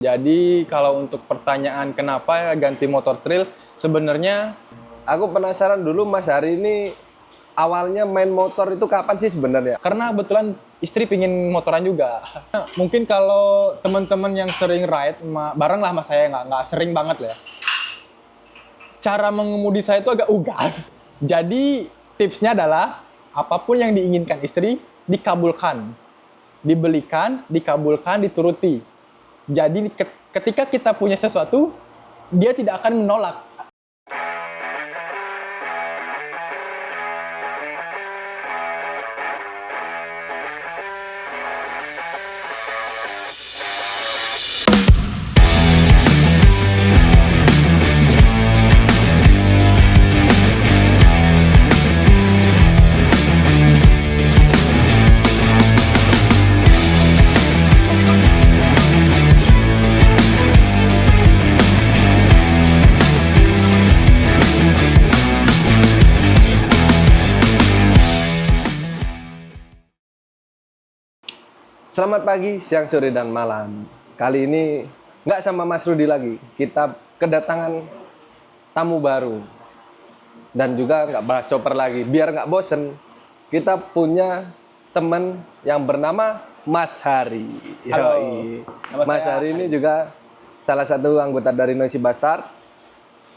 Jadi kalau untuk pertanyaan kenapa ganti motor trail, sebenarnya Aku penasaran dulu Mas Hari ini awalnya main motor itu kapan sih sebenarnya? karena kebetulan istri pingin motoran juga. Mungkin kalau teman-teman yang sering ride bareng lah sama saya, nggak sering banget lah ya. Cara mengemudi saya itu agak ugal. Jadi tipsnya adalah apapun yang diinginkan istri dikabulkan, dibelikan, dikabulkan, dituruti. Jadi ketika kita punya sesuatu, dia tidak akan menolak. Selamat pagi, siang, sore, dan malam. Kali ini nggak sama Mas Rudi lagi. Kita kedatangan tamu baru. Dan juga nggak bahas chopper lagi. Biar nggak bosen, kita punya teman yang bernama Mas Hari. Halo. Yoi. Nama Mas saya Hari ini juga salah satu anggota dari Noisy Bastard.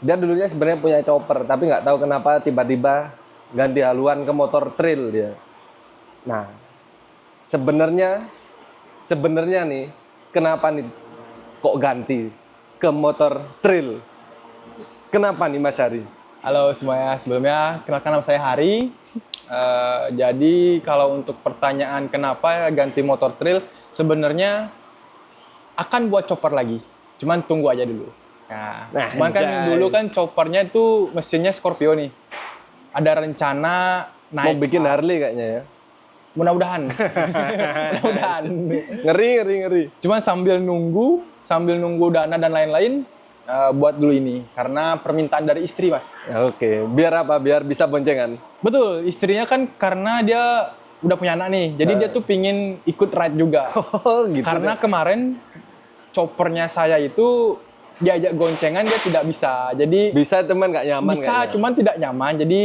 Dia dulunya sebenarnya punya chopper, tapi nggak tahu kenapa tiba-tiba ganti haluan ke motor trail dia. Nah, sebenarnya nih, kenapa nih kok ganti ke motor trail? Kenapa nih Mas Hari? Halo semuanya, sebelumnya kenalkan nama saya Hari. Jadi kalau untuk pertanyaan kenapa ganti motor trail, sebenarnya akan buat chopper lagi. Cuman tunggu aja dulu. Nah, cuman kan anjay. dulu kan choppernya itu mesinnya Scorpio nih. Ada rencana Mau naik. bikin Harley kayaknya ya? Mudah-mudahan. Mudah-mudahan. Ngeri. Cuman sambil nunggu dana dan lain-lain, buat dulu ini. Karena permintaan dari istri, Mas. Oke, biar apa? Biar bisa boncengan. Betul, istrinya kan karena dia udah punya anak nih. Jadi dia tuh pingin ikut ride juga. Oh, gitu. Karena kemarin choppernya saya itu diajak goncengan dia tidak bisa. Jadi bisa teman nggak nyaman bisa, kayaknya. cuman tidak nyaman. Jadi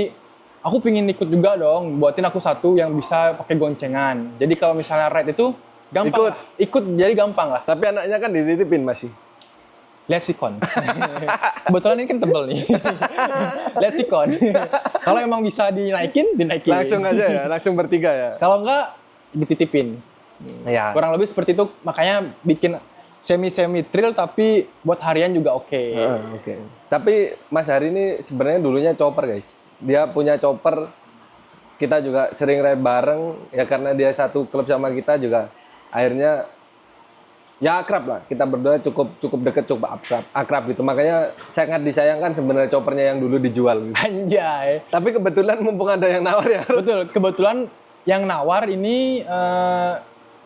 aku pingin ikut juga dong. Buatin aku satu yang bisa pakai goncengan. Jadi kalau misalnya ride itu gampang. Ikut jadi gampang lah. Tapi anaknya kan dititipin masih. Lihat sikon. Kebetulan ini kan tebel nih. Lihat sikon. Kalau emang bisa dinaikin. Langsung aja ya, langsung bertiga ya. Kalau enggak, dititipin. Ya. Kurang lebih seperti itu, makanya bikin semi trail tapi buat harian juga oke. Oke. Tapi Mas Hari ini sebenarnya dulunya chopper guys. Dia punya chopper. Kita juga sering ride bareng ya karena dia satu klub sama kita juga. Akhirnya ya akrab lah. Kita berdua cukup deket, cukup akrab gitu. Makanya sangat disayangkan sebenarnya choppernya yang dulu dijual. Gitu. Anjay. Tapi kebetulan mumpung ada yang nawar ya. Betul, kebetulan yang nawar ini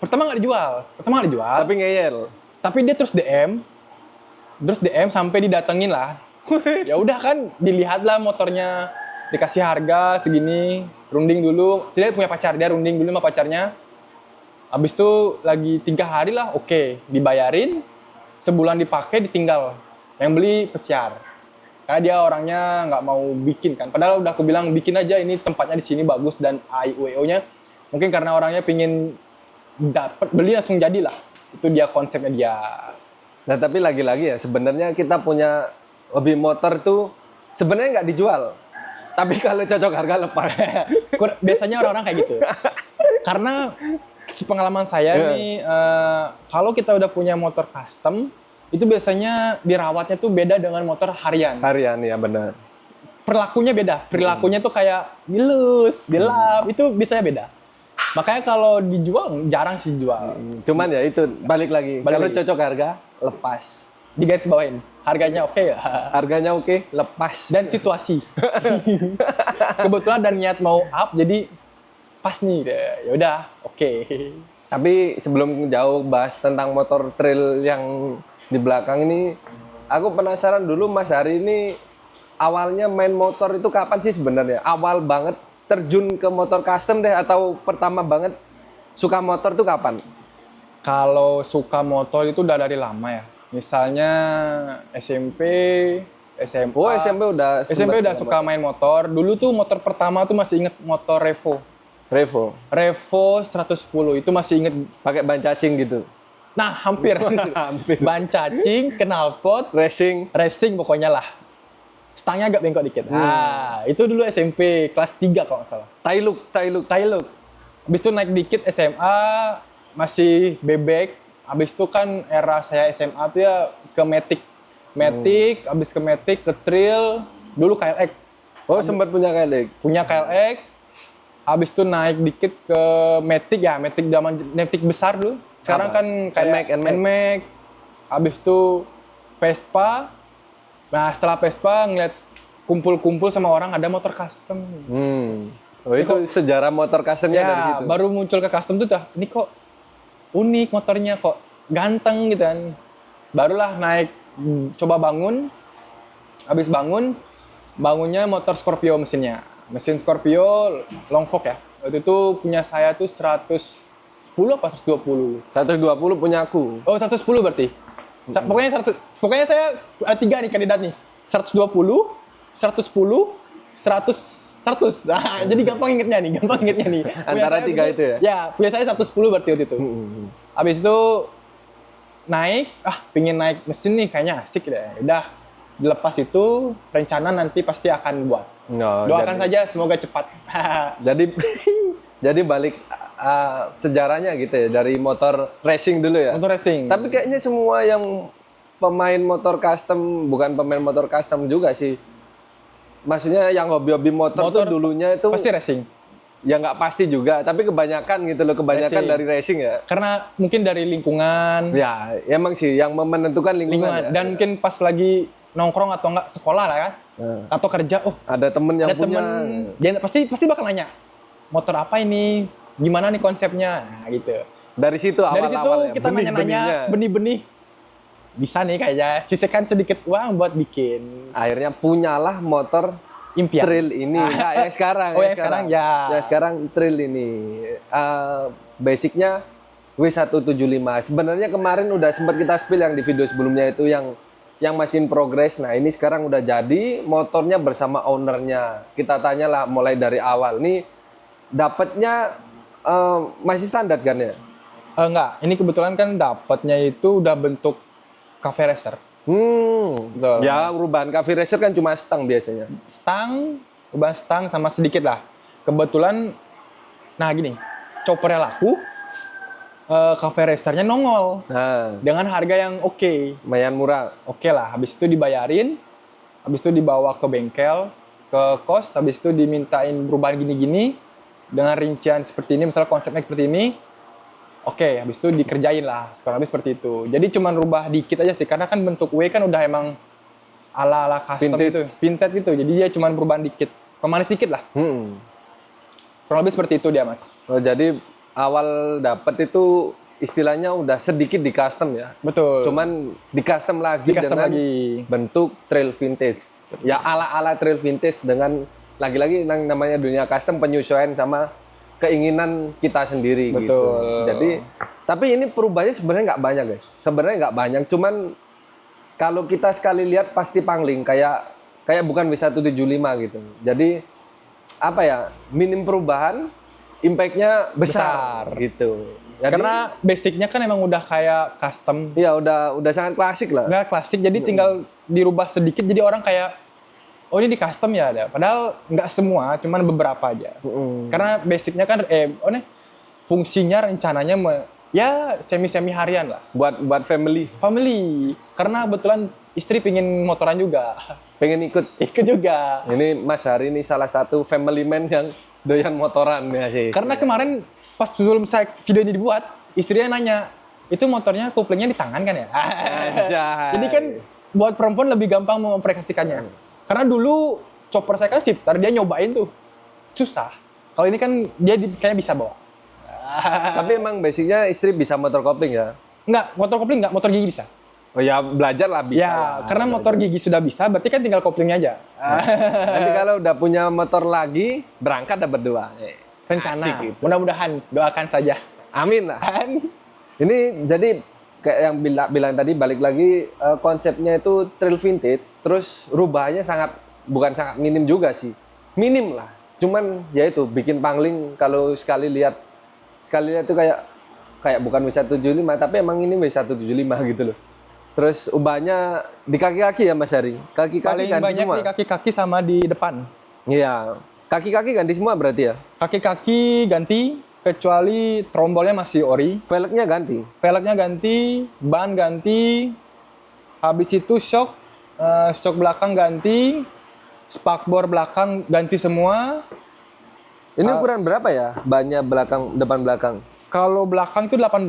pertama nggak dijual. Tapi ngeyel. Tapi dia terus DM sampai didatengin lah. Ya udah kan, dilihat lah motornya, dikasih harga segini, runding dulu. Dia punya pacar, dia runding dulu sama pacarnya. Habis itu lagi 3 hari lah, oke, dibayarin, sebulan dipakai, ditinggal. Yang beli pesiar. Karena dia orangnya nggak mau bikin kan. Padahal udah aku bilang bikin aja, ini tempatnya di sini bagus dan AIUEO-nya. Mungkin karena orangnya pingin dapat beli langsung jadilah. Itu dia konsepnya dia. Nah tapi lagi-lagi ya sebenarnya kita punya hobi motor tuh sebenarnya nggak dijual. Tapi kalau cocok harga lepas. Biasanya orang-orang kayak gitu. Karena sepengalaman saya nih, kalau kita udah punya motor custom, itu biasanya dirawatnya tuh beda dengan motor harian. Harian ya benar. Perilakunya beda. Perilakunya tuh kayak dilus, dilap, itu biasanya beda. Makanya kalau dijual jarang sih dijual. Cuman ya itu balik lagi. Kalau cocok harga lepas. Di garis bawain. Harganya oke ya. Harganya oke, lepas. Dan situasi. Kebetulan dan niat mau up jadi pas nih. Ya udah, oke. Tapi sebelum jauh bahas tentang motor trail yang di belakang ini, aku penasaran dulu Mas Hari ini awalnya main motor itu kapan sih sebenarnya? Awal banget terjun ke motor custom deh atau pertama banget suka motor tuh kapan? Kalau suka motor itu udah dari lama ya. Misalnya SMP, SMA. Oh, SMP udah SMP udah suka main motor. Dulu tuh motor pertama tuh masih inget motor Revo. Revo. Revo 110 itu masih inget. Pakai ban cacing gitu. Nah, hampir. Hampir. Ban cacing, knalpot, Racing. racing pokoknya lah. Stangnya agak bengkok dikit. Nah, itu dulu SMP kelas 3 kalau nggak salah. Tailuk. Tailuk. Habis itu naik dikit SMA masih bebek. Habis itu kan era saya SMA tuh ya ke Matic. Habis ke Matic ke Trail, dulu KLX. Oh, sempat punya kali. Punya KLX. Habis itu naik dikit ke Matic ya, Matic zaman Matic besar dulu. Sekarang Apa? kan kayak NMAX. Habis itu Vespa. Nah, setelah Vespa ngeliat kumpul-kumpul sama orang ada motor custom. Oh, itu sejarah motor customnya Ya, dari situ. baru muncul ke custom tuh ini kok unik motornya, kok ganteng gitu kan. Barulah naik, coba bangun. Habis bangunnya motor Scorpio mesinnya. Mesin Scorpio long fork ya. Waktu itu punya saya tuh 110 apa 120. 120 punya aku. Oh, 110 berarti. Pokoknya saya ada 3 nih kandidat nih. 120, 110, 100. Nah, jadi gampang ingetnya nih. Punya Antara saya 3 tuh- itu ya? Ya, punya saya 110 berarti waktu itu. Habis itu naik, pingin naik mesin nih kayaknya asik deh. Udah, dilepas itu rencana nanti pasti akan buat. No, Doakan saja semoga cepat. Jadi jadi balik sejarahnya gitu ya dari motor racing dulu ya. Motor racing. Tapi kayaknya semua yang pemain motor custom, bukan pemain motor custom juga sih. Maksudnya yang hobi-hobi motor tuh dulunya itu pasti racing. ya nggak pasti juga, tapi kebanyakan gitu loh, kebanyakan Racing. dari racing ya. Karena mungkin dari lingkungan, Ya, emang sih yang menentukan lingkungan. Ya. dan mungkin pas lagi nongkrong atau enggak sekolah lah kan, atau kerja, Ada temen yang ada punya. temen, dia pasti bakal nanya, motor apa ini, gimana nih konsepnya, nah gitu. Dari situ Dari awal-awal situ ya, kita nanya-nanya, benih-benih, bisa nih kayaknya, sisihkan sedikit uang buat bikin. Akhirnya punyalah motor Impian. trail ini. Nah, yang sekarang. Oh, yang sekarang, ya. Yang sekarang trail ini. Basicnya W175. Sebenarnya kemarin udah sempat kita spill yang di video sebelumnya itu yang masih in progress. Nah, ini sekarang udah jadi motornya bersama ownernya. Kita tanya lah mulai dari awal. Nih dapatnya masih standar kan ya? Enggak, ini kebetulan kan dapatnya itu udah bentuk cafe racer. Betul. Ya, perubahan cafe racer kan cuma stang biasanya. Ubah stang sama sedikit lah. Kebetulan, nah gini, choppernya laku, cafe racernya nongol Nah, dengan harga yang oke. lumayan murah. Oke lah, habis itu dibayarin, habis itu dibawa ke bengkel, ke kos, habis itu dimintain perubahan gini-gini dengan rincian seperti ini, misalnya konsepnya seperti ini. Oke, habis itu dikerjain lah, sekarang lebih seperti itu. Jadi cuma rubah dikit aja sih, karena kan bentuk W kan udah emang ala-ala custom gitu, vintage gitu. Jadi dia cuma perubahan dikit, pemanis dikit lah. Kurang lebih seperti itu dia, Mas. Oh, jadi awal dapat itu istilahnya udah sedikit di custom ya. Betul. Cuman di custom lagi Di custom dengan lagi. bentuk trail vintage. Ya ala-ala trail vintage dengan lagi-lagi yang namanya dunia custom penyesuaian sama keinginan kita sendiri gitu. Betul. Jadi tapi ini perubahannya sebenarnya nggak banyak guys. Sebenarnya nggak banyak. Cuman kalau kita sekali lihat pasti pangling kayak bukan W175 gitu. Jadi apa ya, minim perubahan, impact-nya besar gitu. Jadi, Karena basicnya kan emang udah kayak custom. ya udah sangat klasik lah. Nggak klasik, jadi tinggal dirubah sedikit, jadi orang kayak, oh ini di custom ya ada. Padahal nggak semua, cuman beberapa aja. Karena basicnya kan, fungsinya rencananya ya semi-semi harian lah. Buat family, Karena kebetulan istri pingin motoran juga. pengen ikut. Ikut juga. Ini Mas Hari ini salah satu family man yang doyan motoran ya sih. Karena kemarin pas sebelum saya video ini dibuat, istrinya nanya, itu motornya couplingnya di tangan kan ya? Anjay. Jadi kan buat perempuan lebih gampang mengaplikasikannya. Karena dulu chopper saya kan shifter, dia nyobain tuh. Susah. Kalau ini kan dia kayaknya bisa bawa. Tapi emang basicnya istri bisa motor kopling ya? Enggak, motor kopling enggak, motor gigi bisa. Oh ya belajar lah bisa. Ya, lah. karena motor gigi sudah bisa, berarti kan tinggal koplingnya aja. Nanti kalau udah punya motor lagi, berangkat dah berdua. Rencana. Asik gitu. Mudah-mudahan, doakan saja. Amin lah. Kan? Ini jadi kayak yang bilang tadi balik lagi konsepnya itu trail vintage, terus rubahnya bukan sangat minim juga sih, minim lah. Cuman ya itu bikin pangling kalau sekali lihat itu kayak bukan W175 tapi emang ini W175 gitu loh. Terus ubahnya di kaki-kaki ya Mas Hari, kaki-kaki Paling ganti banyak semua. di kaki-kaki sama di depan. Iya, kaki-kaki ganti semua berarti ya. Kaki-kaki ganti, kecuali trombolnya masih ori. Velgnya ganti. Velgnya ganti, ban ganti, habis itu shock belakang ganti, spakbor belakang ganti semua. Ini ukuran berapa ya? Bannya depan belakang. Kalau belakang itu 18,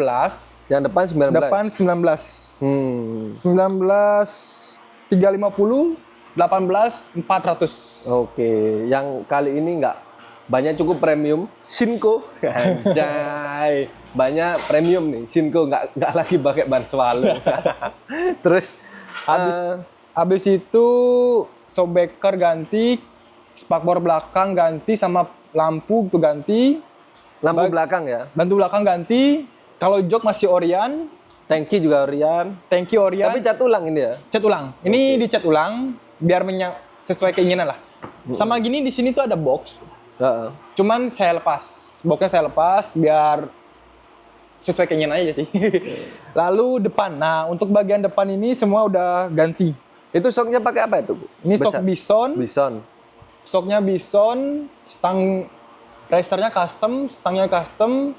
Yang depan 19. depan 19. 19 350, 18 400. Oke, yang kali ini banyak cukup premium. Sinko, anjay, banyak premium nih. Sinko nggak lagi pakai ban swallow. Terus Habis itu shockbreaker ganti, spakbor belakang ganti sama lampu tuh ganti, lampu belakang ya. bantu belakang ganti. Kalau jok masih Orion, Tangki juga Orion. tangki Orion. Tapi cat ulang ini ya. Cat ulang. Ini dicat ulang biar sesuai keinginan lah. Sama gini di sini tuh ada box. Heeh. Cuman saya lepas. Boxnya saya lepas biar sesuai keinginan aja sih. Lalu depan. Nah, untuk bagian depan ini semua udah ganti. Itu soknya pakai apa itu, Bu? Ini Besar. sok Bison. Bison. Stoknya Bison, stang racernya custom, stangnya custom.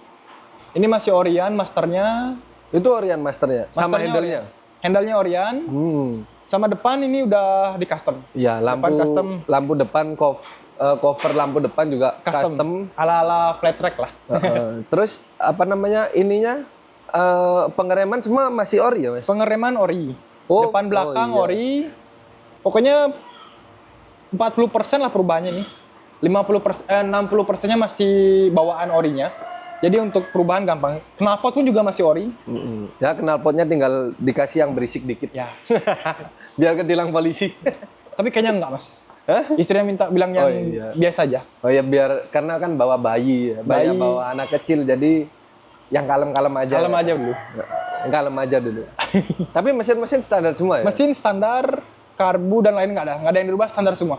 Ini masih Orion masternya. Itu Orion masternya. Sama Masternya handle-nya. Orion. Handle-nya Orion. Sama depan ini udah di custom. Iya, lampu depan cover lampu depan juga custom. Ala-ala flat track lah. Terus apa namanya ininya pengereman semua masih ori ya Mas? Pengereman ori. Oh, Depan belakang oh iya. ori. Pokoknya 40% lah perubahannya nih. 60%nya masih bawaan orinya. Jadi untuk perubahan gampang. Knalpot pun juga masih ori. Ya knalpotnya tinggal dikasih yang berisik dikit Ya. biar ketilang polisi. Tapi kayaknya enggak, Mas. Hah? Istrinya bilang yang Oh, iya. biasa aja. Oh ya biar karena kan bawa bayi ya, Bayi. bawa anak kecil jadi yang kalem-kalem aja. Kalem aja dulu. Yang kalem aja dulu. Tapi mesin-mesin standar semua ya? Mesin standar, karbu dan lain nggak ada yang dirubah, standar semua.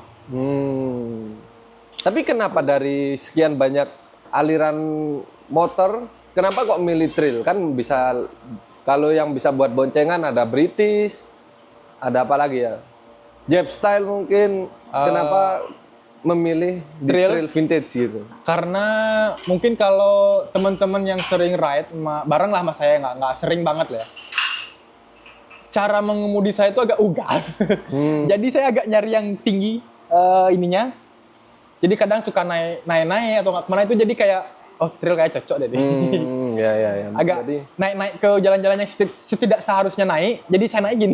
Tapi kenapa dari sekian banyak aliran motor, kenapa kok milih trail? Kan bisa, kalau yang bisa buat boncengan ada British, ada apa lagi ya? Jeb style mungkin. Kenapa memilih di trail vintage gitu? Karena mungkin kalau teman-teman yang sering ride bareng lah sama saya, nggak sering banget lah ya. Cara mengemudi saya itu agak ugal. Jadi saya agak nyari yang tinggi ininya. Jadi kadang suka naik atau nggak kemana itu jadi kayak trail kayak cocok deh. Ya. Agak Jadi, naik ke jalan-jalan yang tidak seharusnya naik, jadi saya naikin.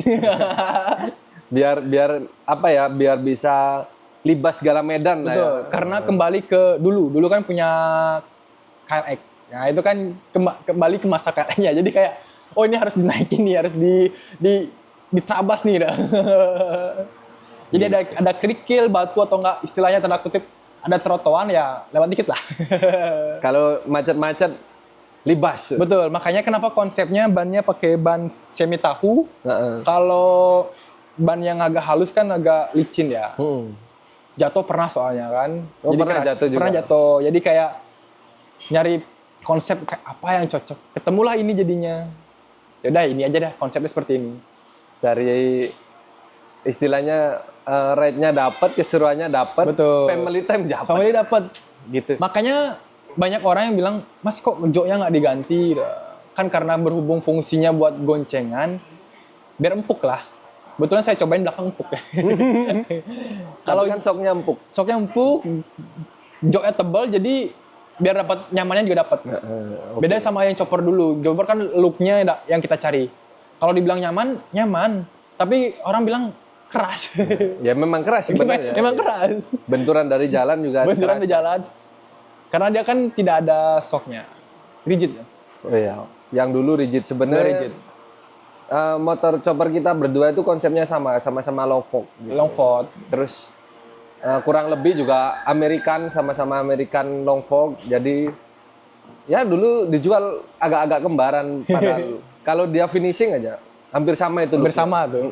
biar apa ya? Biar bisa libas segala medan lah ya. Betul, karena kembali ke dulu kan punya KLX. Nah, itu kan kembali ke masa KLX-nya. Jadi kayak ini harus dinaikin nih, harus diterabas nih dah. Jadi ada kerikil, batu atau enggak istilahnya tanda kutip ada trotoan ya lewat dikit lah. Kalau macet-macet libas. Betul, makanya kenapa konsepnya bannya pakai ban semi tahu. Heeh. Kalau ban yang agak halus kan agak licin ya. Jatuh pernah soalnya kan. Oh, pernah jatuh juga? Pernah jatuh. Jadi kayak nyari konsep kayak apa yang cocok. Ketemulah ini jadinya. Yaudah ini aja dah, konsepnya seperti ini. Cari istilahnya ride-nya dapat, keseruannya dapat, Betul. family time dapat. Family dapat. Gitu. Makanya banyak orang yang bilang, Mas kok joknya nggak diganti? Kan karena berhubung fungsinya buat goncengan, biar empuk lah. Kebetulan saya cobain belakang empuk ya. Kalau kan soknya empuk. Soknya empuk, joknya tebal, jadi biar dapat nyamannya juga dapat. Okay. Beda sama yang chopper dulu. Chopper kan looknya yang kita cari. Kalau dibilang nyaman. Tapi orang bilang keras. Ya memang keras sebenarnya. Memang keras. Benturan dari jalan juga Benturan keras. di jalan. Karena dia kan tidak ada shocknya. Rigid. Oh iya. Yang dulu rigid sebenarnya. Rigid. Motor chopper kita berdua itu konsepnya sama-sama long fork. Gitu. Long fork. Terus kurang lebih juga American, sama-sama American long fork. Jadi ya dulu dijual agak-agak kembaran padahal kalau dia finishing aja hampir sama itu. Bersama tuh.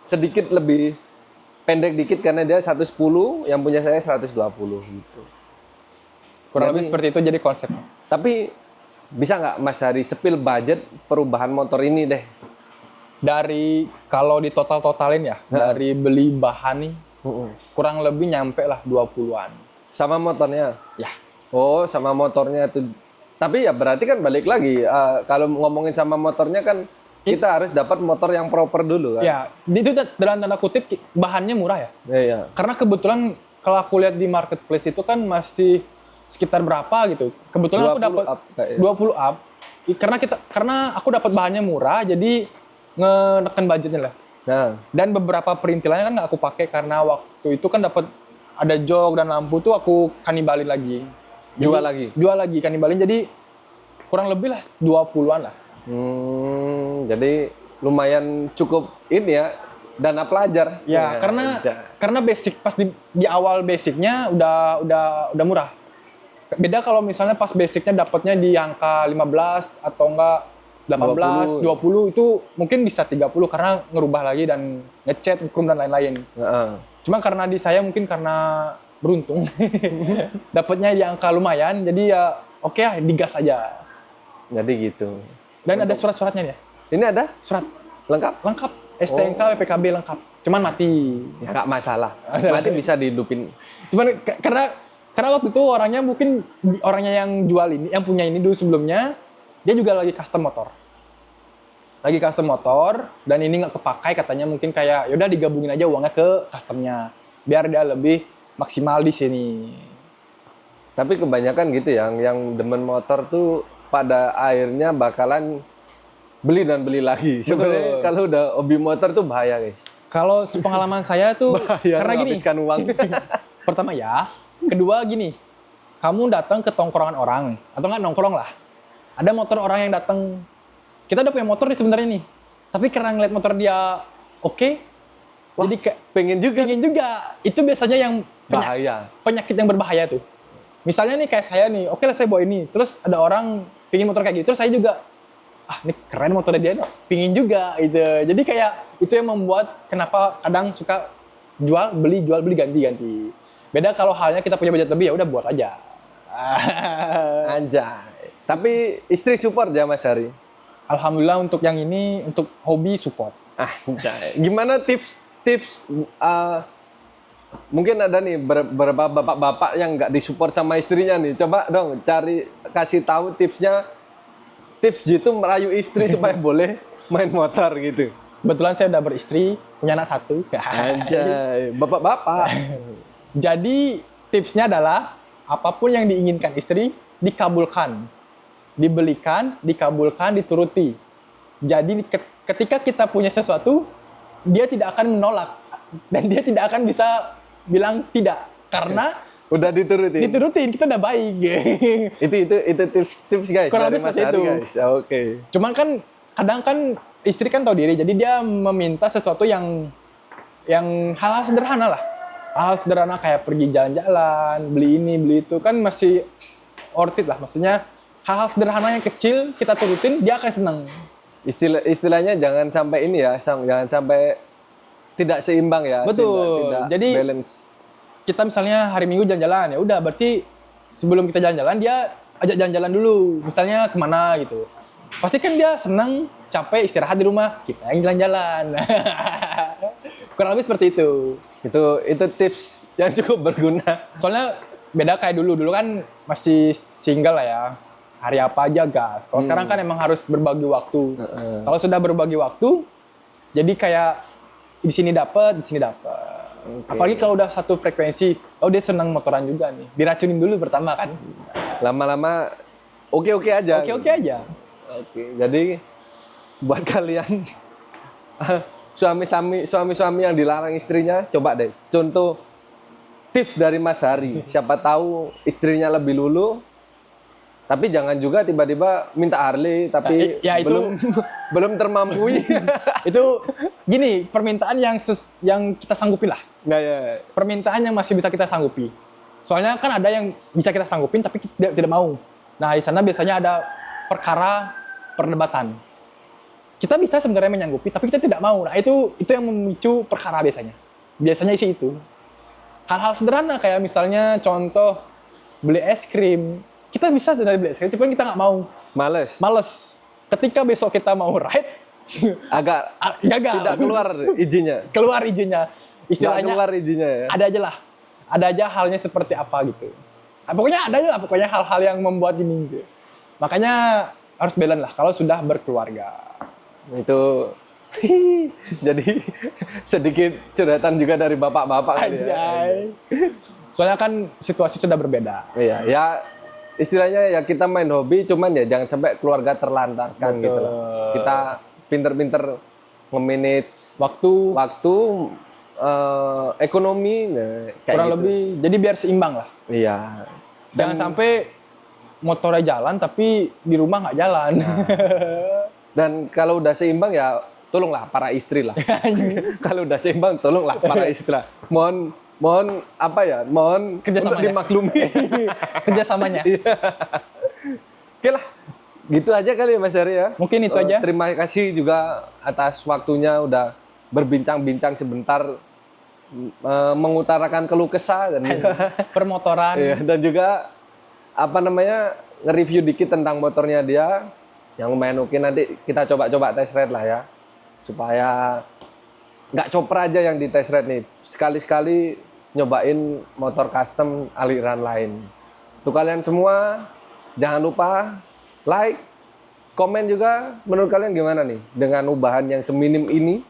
Sedikit lebih pendek dikit karena dia 110, yang punya saya 120 gitu. Kurang Jadi- lebih seperti itu jadi konsepnya. Tapi bisa nggak Mas Hari spill budget perubahan motor ini deh? Dari kalau di totalin ya, dari beli bahan nih kurang lebih nyampe lah 20-an. Sama motornya? Ya, Oh, sama motornya tuh. Tapi ya berarti kan balik lagi, kalau ngomongin sama motornya kan kita harus dapat motor yang proper dulu kan? ya itu dalam tanda kutip bahannya murah ya. Iya. Karena kebetulan kalau aku lihat di marketplace itu kan masih sekitar berapa gitu. Kebetulan aku 20 dapat up kayaknya. 20 up. Karena aku dapat bahannya murah jadi ngenekan budgetnya lah. Nah, Dan beberapa perintilannya kan nggak aku pakai karena waktu itu kan dapat ada jok dan lampu tuh aku kanibalin lagi. Jual lagi? Jual lagi kanibalin jadi kurang lebih lah 20-an lah. jadi lumayan cukup ini ya, dana pelajar. Ya, karena basic pas di awal basicnya udah murah. Beda kalau misalnya pas basicnya dapatnya di angka 15 atau enggak 18, 20 itu mungkin bisa 30 karena ngerubah lagi dan ngecat, chrome dan lain-lain. Heeh. Cuma karena di saya mungkin karena beruntung dapatnya di angka lumayan jadi ya oke ya digas aja. Jadi gitu. Dan ada surat-suratnya ya. Ini ada Surat lengkap? STNK, PPKB lengkap. Cuman mati. Ya nggak masalah. Nanti bisa dihidupin. Cuman karena waktu itu orangnya mungkin orangnya yang jual ini, yang punya ini dulu sebelumnya, dia juga lagi custom motor. Lagi custom motor dan ini nggak kepakai katanya mungkin kayak yaudah digabungin aja uangnya ke customnya biar dia lebih maksimal di sini. Tapi kebanyakan gitu yang demen motor tuh pada akhirnya bakalan beli dan beli lagi. Sebenarnya kalau udah hobi motor tuh bahaya, guys. Kalau pengalaman saya tuh Bahaya karena gini, menghabiskan uang. pertama ya, kedua gini, kamu datang ke tongkrongan orang atau nggak nongkrong lah, ada motor orang yang datang, kita udah punya motor nih sebenarnya nih, tapi karena ngeliat motor dia oke, jadi kayak Pengen juga. pengen juga. Itu biasanya yang Bahaya. penyakit yang berbahaya tuh. Misalnya nih kayak saya nih, oke lah saya bawa ini, terus ada orang pingin motor kayak gitu, terus saya juga, ini keren motornya dia, nih, pingin juga gitu. Jadi kayak itu yang membuat kenapa kadang suka jual beli ganti. Beda kalau halnya kita punya budget lebih ya udah buat aja. Anjay. Tapi istri support ya Mas Hari? Alhamdulillah untuk yang ini untuk hobi support. Anjay. Gimana tips mungkin ada nih beberapa bapak-bapak yang nggak disupport sama istrinya nih. Coba dong kasih tahu tipsnya. Tips gitu merayu istri supaya boleh main motor gitu. Kebetulan saya udah beristri, punya anak 1. Anjay, bapak-bapak. Jadi tipsnya adalah apapun yang diinginkan istri dikabulkan, dibelikan, dikabulkan, dituruti. Jadi ketika kita punya sesuatu, dia tidak akan menolak dan dia tidak akan bisa bilang tidak karena Udah diturutin kita udah baik. itu tips guys. Kurang dari lebih Mas seperti Hari, itu. guys. Oke. Cuman kan kadang kan istri kan tahu diri, jadi dia meminta sesuatu yang hal-hal sederhana lah. Hal sederhana kayak pergi jalan-jalan, beli ini, beli itu kan masih worth it lah. Maksudnya hal-hal sederhana yang kecil kita turutin, dia akan senang. Istilahnya jangan sampai ini ya, jangan sampai tidak seimbang ya. Betul. Tidak Jadi balance. kita misalnya hari Minggu jalan-jalan, ya udah berarti sebelum kita jalan-jalan dia ajak jalan-jalan dulu. Misalnya kemana gitu. Pasti kan dia senang, capek, istirahat di rumah, kita yang jalan-jalan. Kurang lebih seperti itu. Itu tips yang cukup berguna. Soalnya beda kayak dulu kan masih single lah ya. Hari apa aja gas. Kalau sekarang kan emang harus berbagi waktu. Kalau sudah berbagi waktu, jadi kayak di sini dapat, di sini dapat. Apalagi kalau udah satu frekuensi, oh dia senang motoran juga nih. Diracunin dulu pertama kan. Lama-lama oke-oke aja. Oke aja. Oke, jadi buat kalian suami-suami yang dilarang istrinya, coba deh contoh tips dari Mas Hari. Siapa tahu istrinya lebih lulu, tapi jangan juga tiba-tiba minta Harley tapi Ya, itu- belum termampui. Itu gini, permintaan yang kita sanggupi lah. Nggak ya. Permintaan yang masih bisa kita sanggupi. Soalnya kan ada yang bisa kita sanggupin tapi tidak mau. Nah, di sana biasanya ada perkara perdebatan. kita bisa sebenarnya menyanggupi, tapi kita tidak mau. Nah itu yang memicu perkara biasanya. Biasanya isi itu. Hal-hal sederhana kayak misalnya contoh beli es krim. Kita bisa sebenarnya beli es krim, cuma kita nggak mau. Males. Ketika besok kita mau ride, Agak gagal. tidak keluar izinnya. Keluar izinnya. Istilahnya Keluar izinnya ya. ada aja lah. Ada aja halnya seperti apa gitu. Pokoknya ada aja lah, pokoknya hal-hal yang membuat ini gitu. Makanya harus balance lah kalau sudah berkeluarga. Itu jadi sedikit curhatan juga dari bapak-bapak kali ya. Anjay. Soalnya kan situasi sudah berbeda. Iya, ya istilahnya ya kita main hobi, cuman ya jangan sampai keluarga terlantarkan gitu loh. Kita pinter-pinter nge-manage Waktu ekonomi, kayak kurang gitu. lebih, jadi biar seimbang lah. Iya. Jangan sampai motornya jalan tapi di rumah nggak jalan. Dan kalau udah seimbang ya tolonglah para istri lah. Kalau udah seimbang tolonglah para istri lah. Mohon apa ya? Mohon Kerjasamanya. untuk dimaklumi. Kerjasamanya. Oke lah. Gitu aja kali ya Mas Heri ya. Mungkin itu aja. Terima kasih juga atas waktunya udah berbincang-bincang sebentar mengutarakan keluh kesah dan Permotoran. iya, dan juga apa namanya nge-review dikit tentang motornya dia yang lumayan oke. Nanti kita coba-coba test ride lah ya supaya nggak chopper aja yang di test ride nih, sekali-sekali nyobain motor custom aliran lain. Untuk kalian semua jangan lupa like, komen juga menurut kalian gimana nih dengan ubahan yang seminim ini,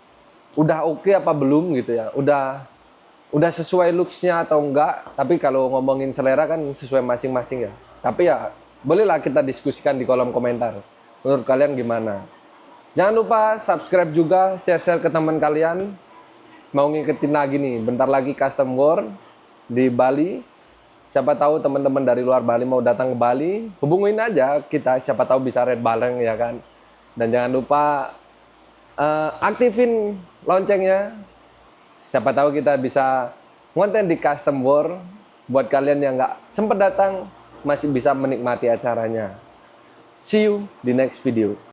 udah oke apa belum gitu ya, udah sesuai looks-nya atau enggak. Tapi kalau ngomongin selera kan sesuai masing-masing ya. Tapi ya bolehlah kita diskusikan di kolom komentar. Menurut kalian gimana? Jangan lupa subscribe juga, share-share ke teman kalian. Mau ngikutin lagi nih, bentar lagi Custom World di Bali. Siapa tahu teman-teman dari luar Bali mau datang ke Bali, hubungin aja kita, siapa tahu bisa ride bareng ya kan. Dan jangan lupa aktifin loncengnya. Siapa tahu kita bisa konten di Custom World. Buat kalian yang nggak sempat datang, masih bisa menikmati acaranya. See you di next video.